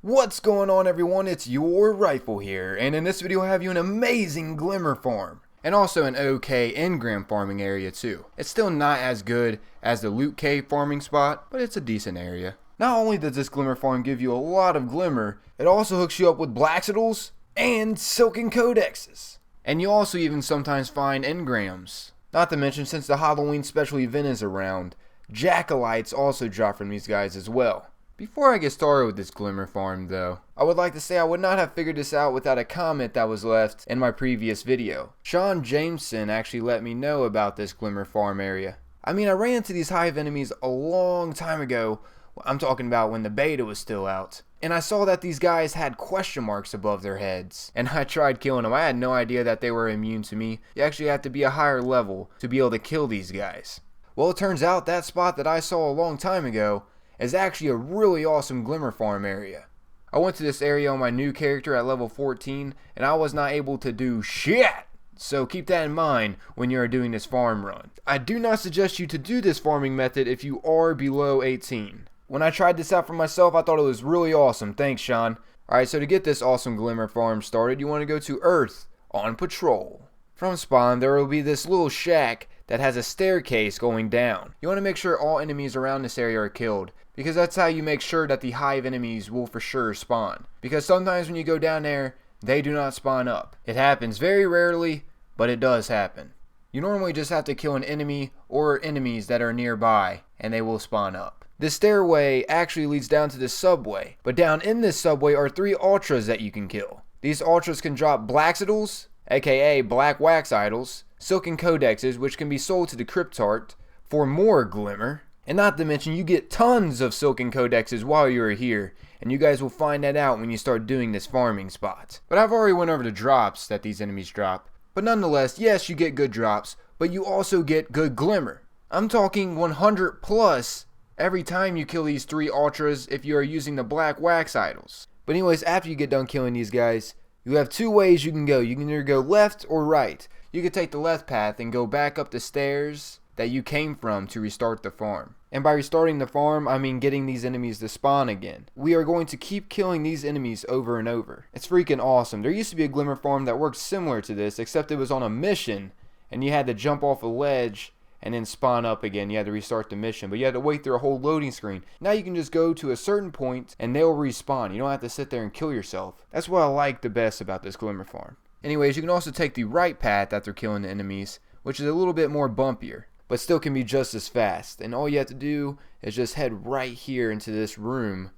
What's going on, everyone? It's your Rifle here, and in this video I have you an amazing Glimmer farm. And also an okay engram farming area too. It's still not as good as the loot cave farming spot, but it's a decent area. Not only does this Glimmer farm give you a lot of Glimmer, it also hooks you up with Blacksaddles and Silken Codexes. And you also even sometimes find engrams. Not to mention, since the Halloween special event is around, Jackalites also drop from these guys as well. Before I get started with this Glimmer farm though, I would like to say I would not have figured this out without a comment that was left in my previous video. Sean Jameson actually let me know about this Glimmer farm area. I mean, I ran into these hive enemies a long time ago. I'm talking about when the beta was still out. And I saw that these guys had question marks above their heads. And I tried killing them. I had no idea that they were immune to me. You actually have to be a higher level to be able to kill these guys. Well, it turns out that spot that I saw a long time ago is actually a really awesome Glimmer farm area. I went to this area on my new character at level 14 and I was not able to do shit. So keep that in mind when you are doing this farm run. I do not suggest you to do this farming method if you are below 18. When I tried this out for myself, I thought it was really awesome. Thanks, Sean. Alright, so to get this awesome Glimmer farm started, you want to go to Earth on patrol. From spawn, there will be this little shack that has a staircase going down. You want to make sure all enemies around this area are killed, because that's how you make sure that the hive enemies will for sure spawn. Because sometimes when you go down there, they do not spawn up. It happens very rarely, but it does happen. You normally just have to kill an enemy or enemies that are nearby, and they will spawn up. This stairway actually leads down to this subway, but down in this subway are 3 ultras that you can kill. These ultras can drop Blacksaddles, aka Black Wax Idols, Silken Codexes, which can be sold to the Cryptart for more Glimmer. And not to mention, you get tons of Silken Codexes while you're here, and you guys will find that out when you start doing this farming spot. But I've already went over the drops that these enemies drop. But nonetheless, yes, you get good drops, but you also get good Glimmer. I'm talking 100 plus every time you kill these 3 ultras if you are using the Black Wax Idols. But anyways, after you get done killing these guys, you have 2 ways you can go. You can either go left or right. You can take the left path and go back up the stairs that you came from to restart the farm. And by restarting the farm, I mean getting these enemies to spawn again. We are going to keep killing these enemies over and over. It's freaking awesome. There used to be a Glimmer farm that worked similar to this, except it was on a mission and you had to jump off a ledge and then spawn up again. You had to restart the mission, but you had to wait through a whole loading screen. Now you can just go to a certain point and they'll respawn. You don't have to sit there and kill yourself. That's what I like the best about this Glimmer farm. Anyways, you can also take the right path after killing the enemies, which is a little bit more bumpier, but still can be just as fast. And all you have to do is just head right here into this room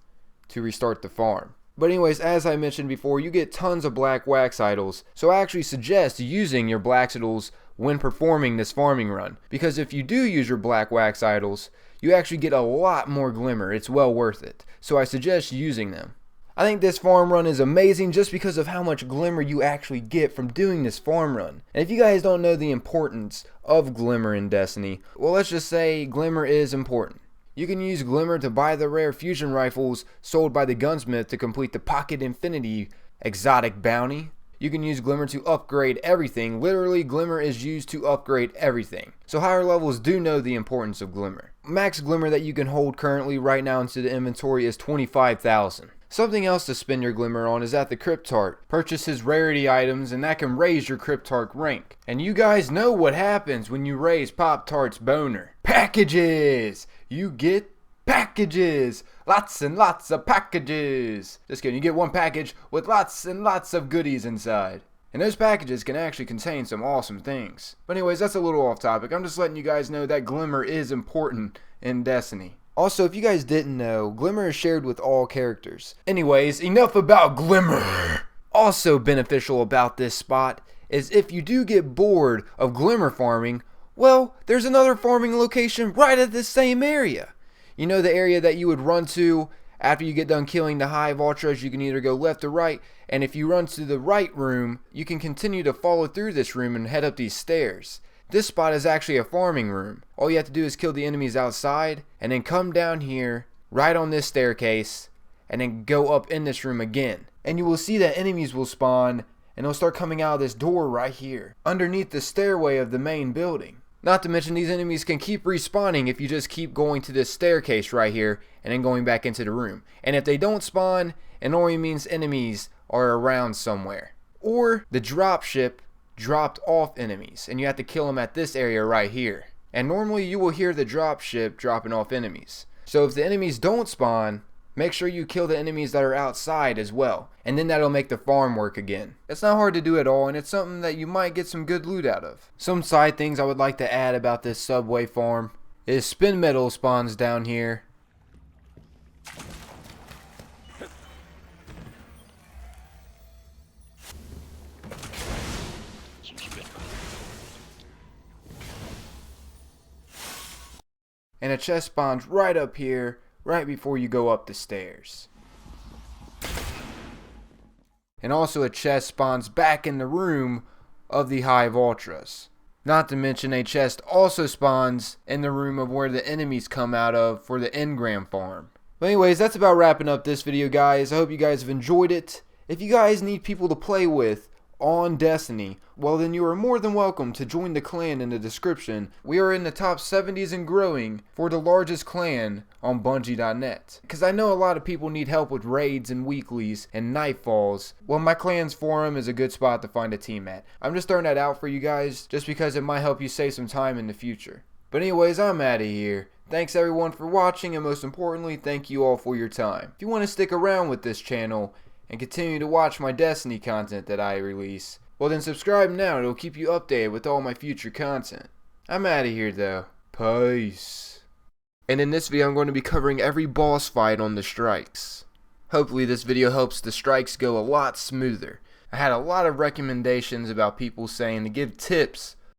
to restart the farm. But anyways, as I mentioned before, you get tons of Black Wax Idols, so I actually suggest using your Blacksaddles when performing this farming run, because if you do use your Black Wax Idols, you actually get a lot more Glimmer. It's well worth it, so I suggest using them. I think this farm run is amazing just because of how much Glimmer you actually get from doing this farm run. And if you guys don't know the importance of Glimmer in Destiny, well, let's just say Glimmer is important. You can use Glimmer to buy the rare fusion rifles sold by the gunsmith to complete the Pocket Infinity exotic bounty. You can use Glimmer to upgrade everything. Literally, Glimmer is used to upgrade everything. So higher levels do know the importance of Glimmer. Max Glimmer that you can hold currently right now into the inventory is 25,000. Something else to spend your Glimmer on is at the Cryptart. Purchase his rarity items and that can raise your Cryptart rank. And you guys know what happens when you raise Pop-Tart's boner. Packages! You get packages! Lots and lots of packages! Just kidding, you get one package with lots and lots of goodies inside. And those packages can actually contain some awesome things. But anyways, that's a little off topic. I'm just letting you guys know that Glimmer is important in Destiny. Also, if you guys didn't know, Glimmer is shared with all characters. Anyways, enough about Glimmer! Also beneficial about this spot is if you do get bored of Glimmer farming, well, there's another farming location right at this same area. You know, the area that you would run to after you get done killing the hive ultras. You can either go left or right, and if you run to the right room, you can continue to follow through this room and head up these stairs. This spot is actually a farming room. All you have to do is kill the enemies outside and then come down here right on this staircase and then go up in this room again. And you will see that enemies will spawn and they'll start coming out of this door right here underneath the stairway of the main building. Not to mention these enemies can keep respawning if you just keep going to this staircase right here and then going back into the room. And if they don't spawn, it only means enemies are around somewhere. Or the drop ship dropped off enemies and you have to kill them at this area right here. And normally you will hear the drop ship dropping off enemies. So if the enemies don't spawn, make sure you kill the enemies that are outside as well, and then that'll make the farm work again. It's not hard to do at all, and it's something that you might get some good loot out of. Some side things I would like to add about this subway farm is spin metal spawns down here. And a chest spawns right up here, right before you go up the stairs. And also a chest spawns back in the room of the Hive Ultras. Not to mention a chest also spawns in the room of where the enemies come out of for the Engram farm. But anyways, that's about wrapping up this video, guys. I hope you guys have enjoyed it. If you guys need people to play with on Destiny, well then you are more than welcome to join the clan in the description. We are in the top 70s and growing for the largest clan on Bungie.net. Because I know a lot of people need help with raids and weeklies and nightfalls. Well, my clan's forum is a good spot to find a team at. I'm just throwing that out for you guys just because it might help you save some time in the future. But anyways, I'm out of here. Thanks everyone for watching, and most importantly, thank you all for your time. If you want to stick around with this channel and continue to watch my Destiny content that I release, well then subscribe now. It'll keep you updated with all my future content. I'm out of here though. Peace. And in this video I'm going to be covering every boss fight on the strikes. Hopefully this video helps the strikes go a lot smoother. I had a lot of recommendations about people saying to give tips